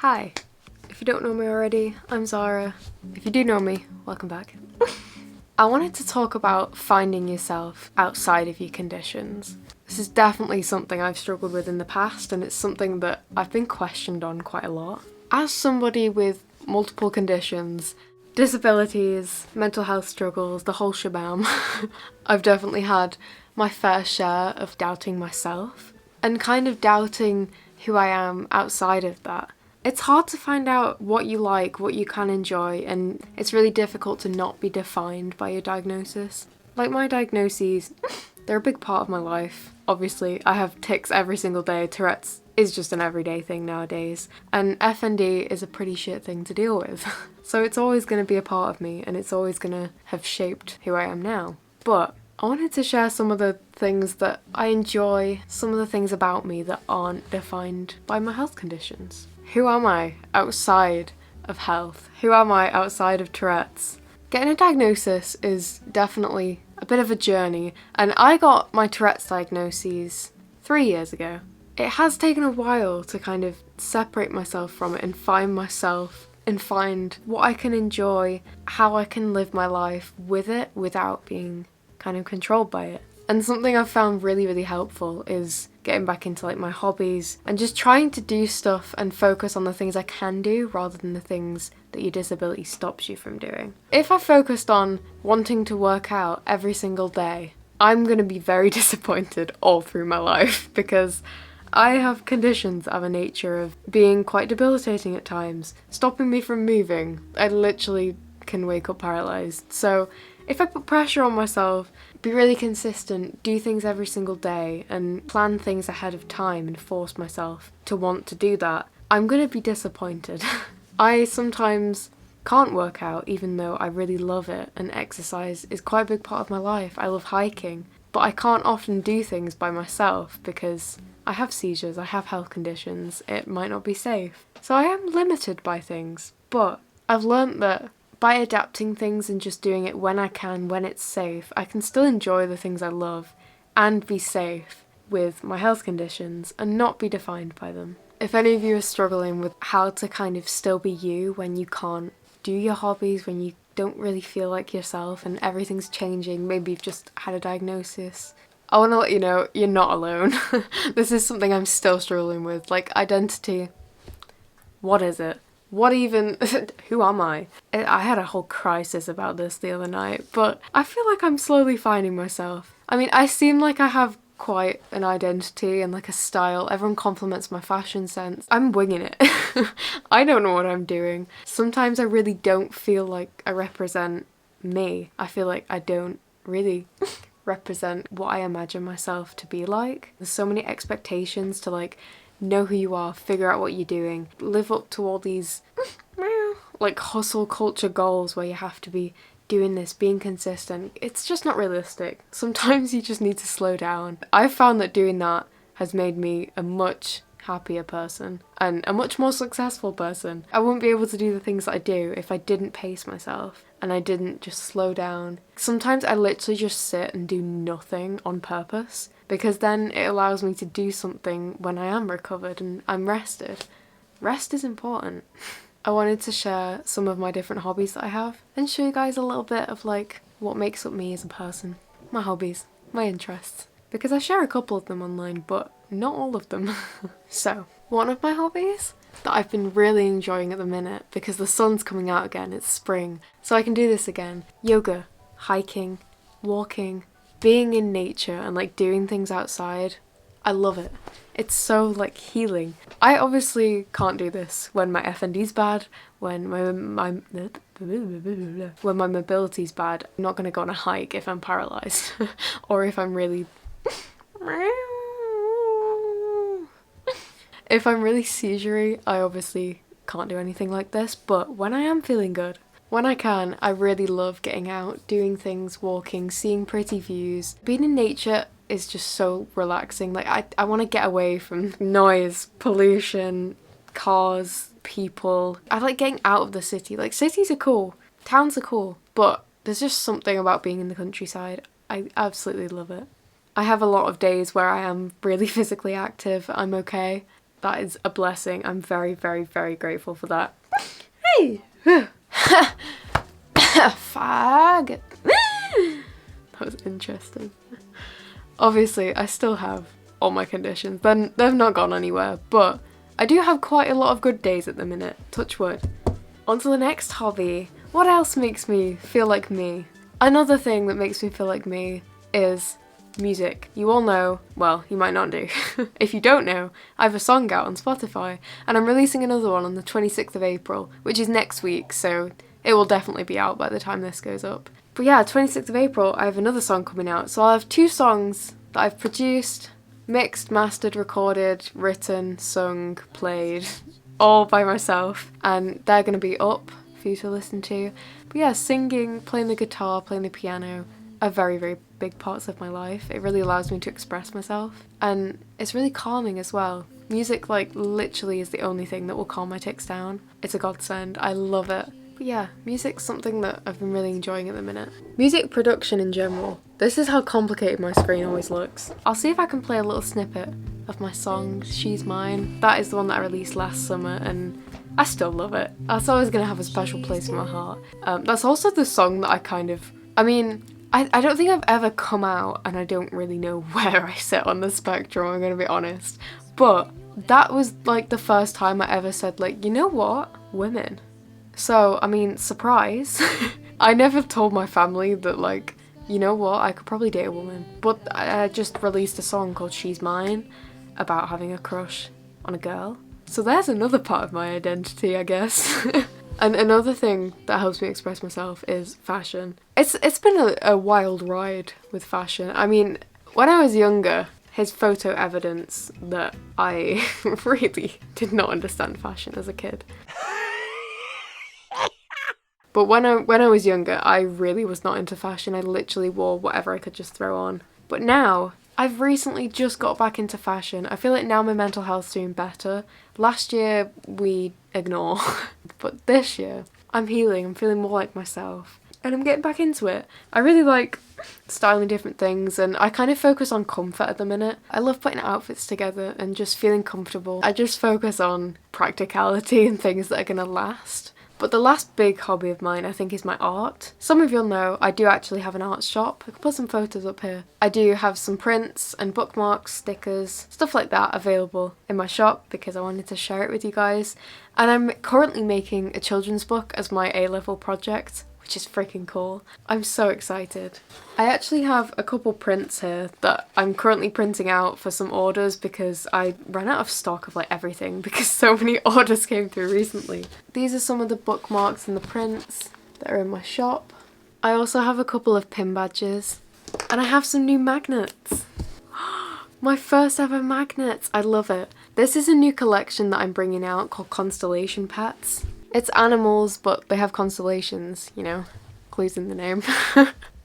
Hi. If you don't know me already, I'm Zara. If you do know me, welcome back. I wanted to talk about finding yourself outside of your conditions. This is definitely something I've struggled with in the past, and it's something that I've been questioned on quite a lot. As somebody with multiple conditions, disabilities, mental health struggles, the whole shabam, I've definitely had my fair share of doubting myself and kind of doubting who I am outside of that. It's hard to find out what you like, what you can enjoy, and it's really difficult to not be defined by your diagnosis. Like my diagnoses, they're a big part of my life. Obviously, I have tics every single day. Tourette's is just an everyday thing nowadays, and FND is a pretty shit thing to deal with. So it's always going to be a part of me, and it's always going to have shaped who I am now. But I wanted to share some of the things that I enjoy, some of the things about me that aren't defined by my health conditions. Who am I outside of health? Who am I outside of Tourette's? Getting a diagnosis is definitely a bit of a journey, and I got my Tourette's diagnoses 3 years ago. It has taken a while to kind of separate myself from it and find myself and find what I can enjoy, how I can live my life with it without being kind of controlled by it. And something I've found really helpful is getting back into like my hobbies and just trying to do stuff and focus on the things I can do rather than the things that your disability stops you from doing. If I focused on wanting to work out every single day, I'm going to be very disappointed all through my life because I have conditions of a nature of being quite debilitating at times, stopping me from moving. I literally can wake up paralysed. So if I put pressure on myself, be really consistent, do things every single day and plan things ahead of time and force myself to want to do that, I'm going to be disappointed. I sometimes can't work out even though I really love it, and exercise is quite a big part of my life. I love hiking, but I can't often do things by myself because I have seizures, I have health conditions, it might not be safe. So I am limited by things, but I've learnt that by adapting things and just doing it when I can, when it's safe, I can still enjoy the things I love and be safe with my health conditions and not be defined by them. If any of you are struggling with how to kind of still be you when you can't do your hobbies, when you don't really feel like yourself and everything's changing, maybe you've just had a diagnosis, I want to let you know you're not alone. This is something I'm still struggling with, like identity. What is it? What even, who am I? I had a whole crisis about this the other night, but I feel like I'm slowly finding myself. I mean, I seem like I have quite an identity and like a style. Everyone compliments my fashion sense. I'm winging it. I don't know what I'm doing. Sometimes I really don't feel like I represent me. I feel like I don't really represent what I imagine myself to be like. There's so many expectations to like know who you are, figure out what you're doing, live up to all these like hustle culture goals where you have to be doing this, being consistent. It's just not realistic. Sometimes you just need to slow down. I've found that doing that has made me a much happier person and a much more successful person. I wouldn't be able to do the things that I do if I didn't pace myself and I didn't just slow down. Sometimes I literally just sit and do nothing on purpose because then it allows me to do something when I am recovered and I'm rested. Rest is important. I wanted to share some of my different hobbies that I have and show you guys a little bit of like what makes up me as a person. My hobbies, my interests. Because I share a couple of them online, but not all of them. So, one of my hobbies that I've been really enjoying at the minute, because the sun's coming out again, it's spring, so I can do this again. Yoga, hiking, walking, being in nature and like doing things outside. I love it. It's so like healing. I obviously can't do this when my FND's bad, when my mobility's bad. I'm not going to go on a hike if I'm paralysed or if I'm really if I'm really seisurey. I obviously can't do anything like this, but when I am feeling good, when I can, I really love getting out, doing things, walking, seeing pretty views. Being in nature is just so relaxing. Like I want to get away from noise, pollution, cars, people. I like getting out of the city. Like cities are cool, towns are cool, but there's just something about being in the countryside. I absolutely love it. I have a lot of days where I am really physically active. I'm okay. That is a blessing. I'm very, very, very grateful for that. Hey! Fag! That was interesting. Obviously, I still have all my conditions. They've not gone anywhere, but I do have quite a lot of good days at the minute. Touch wood. On to the next hobby. What else makes me feel like me? Another thing that makes me feel like me is music. You all know, well, you might not do. If you don't know, I have a song out on Spotify, and I'm releasing another one on the 26th of April, which is next week, so it will definitely be out by the time this goes up. But yeah, 26th of April, I have another song coming out, so I'll have 2 songs that I've produced, mixed, mastered, recorded, written, sung, played, all by myself, and they're going to be up for you to listen to. But yeah, singing, playing the guitar, playing the piano are very, very big parts of my life. It really allows me to express myself, and it's really calming as well. Music, like, literally is the only thing that will calm my tics down. It's a godsend. I love it. But yeah, music's something that I've been really enjoying at the minute. Music production in general. This is how complicated my screen always looks. I'll see if I can play a little snippet of my song, She's Mine. That is the one that I released last summer, and I still love it. That's always going to have a special place in my heart. That's also the song that I don't think I've ever come out, and I don't really know where I sit on the spectrum, I'm going to be honest. But that was like the first time I ever said, like, you know what? Women. So, I mean, surprise. I never told my family that, like, you know what, I could probably date a woman. But I just released a song called She's Mine about having a crush on a girl. So there's another part of my identity, I guess. And another thing that helps me express myself is fashion. It's been a wild ride with fashion. I mean, when I was younger, here's photo evidence that I really did not understand fashion as a kid. But when I was younger, I really was not into fashion. I literally wore whatever I could just throw on. But now, I've recently just got back into fashion. I feel like now my mental health's doing better. Last year, we ignore. But this year, I'm healing. I'm feeling more like myself. And I'm getting back into it. I really like styling different things, and I kind of focus on comfort at the minute. I love putting outfits together and just feeling comfortable. I just focus on practicality and things that are gonna last. But the last big hobby of mine, I think, is my art. Some of you'll know I do actually have an art shop. I can put some photos up here. I do have some prints and bookmarks, stickers, stuff like that available in my shop because I wanted to share it with you guys. And I'm currently making a children's book as my A-level project, which is freaking cool. I'm so excited. I actually have a couple prints here that I'm currently printing out for some orders because I ran out of stock of like everything because so many orders came through recently. These are some of the bookmarks and the prints that are in my shop. I also have a couple of pin badges, and I have some new magnets. My first ever magnets, I love it. This is a new collection that I'm bringing out called Constellation Pets. It's animals, but they have constellations, you know, clues in the name.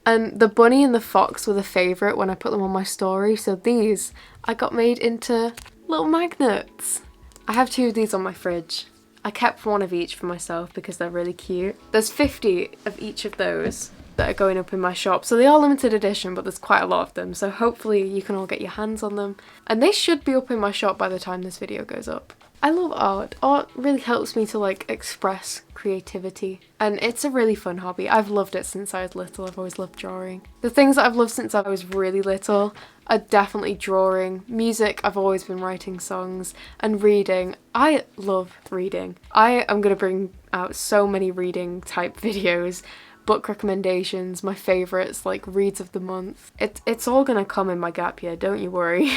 And the bunny and the fox were the favourite when I put them on my story, so these I got made into little magnets. I have 2 of these on my fridge. I kept 1 of each for myself because they're really cute. There's 50 of each of those that are going up in my shop, so they are limited edition, but there's quite a lot of them, so hopefully you can all get your hands on them. And they should be up in my shop by the time this video goes up. I love art. Art really helps me to like express creativity, and it's a really fun hobby. I've loved it since I was little. I've always loved drawing. The things that I've loved since I was really little are definitely drawing, music. I've always been writing songs, and reading. I love reading. I am gonna bring out so many reading type videos, book recommendations, my favourites, like reads of the month. It's all gonna come in my gap year, don't you worry.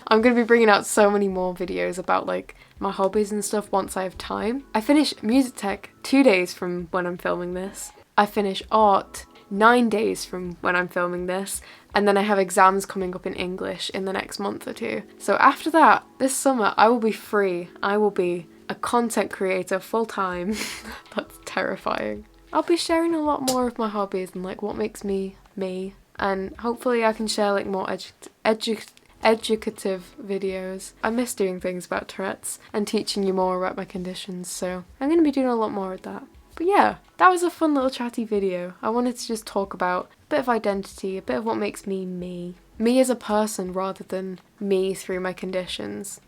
I'm gonna be bringing out so many more videos about like my hobbies and stuff once I have time. I finish music tech 2 days from when I'm filming this. I finish art 9 days from when I'm filming this, and then I have exams coming up in English in the next month or 2. So after that, this summer, I will be free. I will be a content creator full time. That's terrifying. I'll be sharing a lot more of my hobbies and like what makes me me, and hopefully I can share like more educative videos. I miss doing things about Tourette's and teaching you more about my conditions, so I'm going to be doing a lot more of that. But yeah, that was a fun little chatty video. I wanted to just talk about a bit of identity, a bit of what makes me me. Me as a person rather than me through my conditions.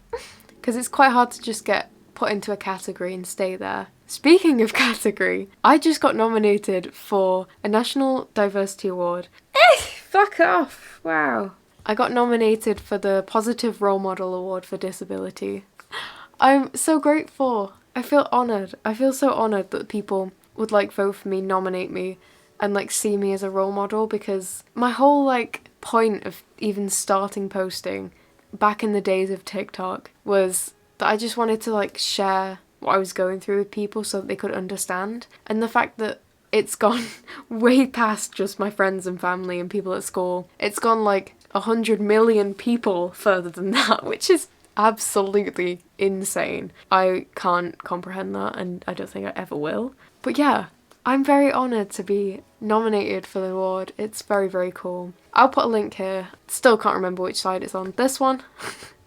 because it's quite hard to just get put into a category and stay there. Speaking of category, I just got nominated for a National Diversity Award. Fuck off. Wow. I got nominated for the Positive Role Model Award for Disability. I'm so grateful. I feel honoured. I feel so honoured that people would like vote for me, nominate me, and like see me as a role model, because my whole like point of even starting posting back in the days of TikTok was that I just wanted to like share what I was going through with people so that they could understand. And the fact that it's gone way past just my friends and family and people at school. It's gone like 100 million people further than that, which is absolutely insane. I can't comprehend that, and I don't think I ever will. But yeah, I'm very honoured to be nominated for the award. It's very, very cool. I'll put a link here. Still can't remember which side it's on. This one?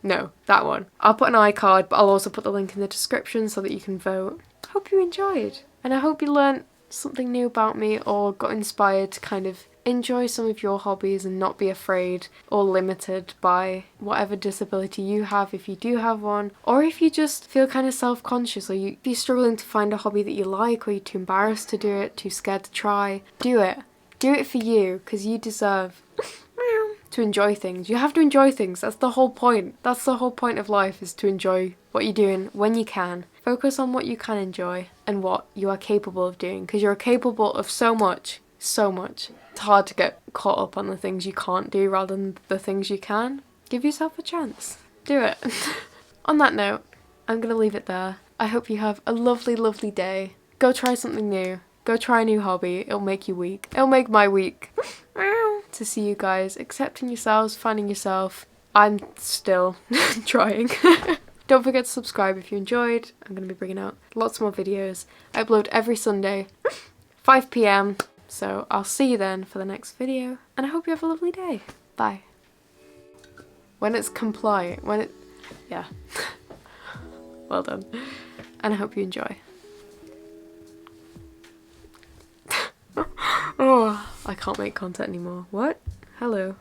No, that one. I'll put an iCard, but I'll also put the link in the description so that you can vote. Hope you enjoyed, and I hope you learnt something new about me or got inspired to kind of enjoy some of your hobbies and not be afraid or limited by whatever disability you have, if you do have one, or if you just feel kind of self-conscious, or if you're struggling to find a hobby that you like, or you're too embarrassed to do it, too scared to try. Do it. Do it for you, because you deserve to enjoy things. You have to enjoy things. That's the whole point. That's the whole point of life, is to enjoy what you're doing when you can. Focus on what you can enjoy and what you are capable of doing, because you're capable of so much, so much. It's hard to get caught up on the things you can't do rather than the things you can. Give yourself a chance. Do it. On that note, I'm going to leave it there. I hope you have a lovely, lovely day. Go try something new. Go try a new hobby. It'll make you weak. It'll make my week. To see you guys accepting yourselves, finding yourself. I'm still trying. Don't forget to subscribe if you enjoyed. I'm going to be bringing out lots more videos. I upload every Sunday, 5 PM. So I'll see you then for the next video, and I hope you have a lovely day. Bye. When it's compliant, yeah. Well done. And I hope you enjoy. Oh, I can't make content anymore. What? Hello.